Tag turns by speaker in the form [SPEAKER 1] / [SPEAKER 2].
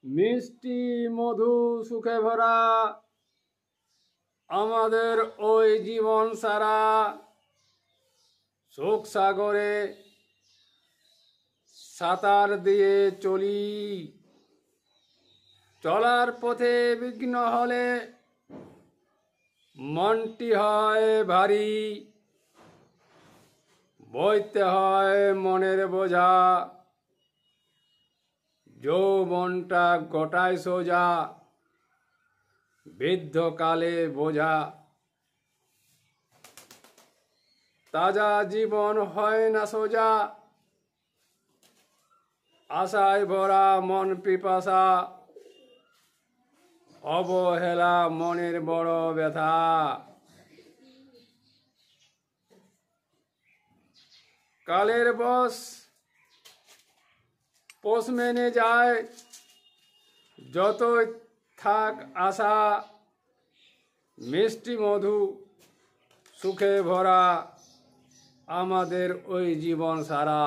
[SPEAKER 1] মিষ্টি মধু সুখে ভরা আমাদের ওই জীবন সারা শোক সাগরে সাঁতার দিয়ে চলি। চলার পথে বিঘ্ন হলে মনটি হয় ভারী, বইতে হয় মনের বোঝা, যৌবনটা গোটায় সোজা, বৃদ্ধকালে বোঝা। তাজা জীবন হয় না সোজা, আশায় ভরা মন পিপাসা, অবহেলা মনের বড় ব্যথা। কালের বশ পোষ মেনে যায়, যতই থাক আশা, মিষ্টি মধু সুখে ভরা আমাদের ওই জীবন সারা।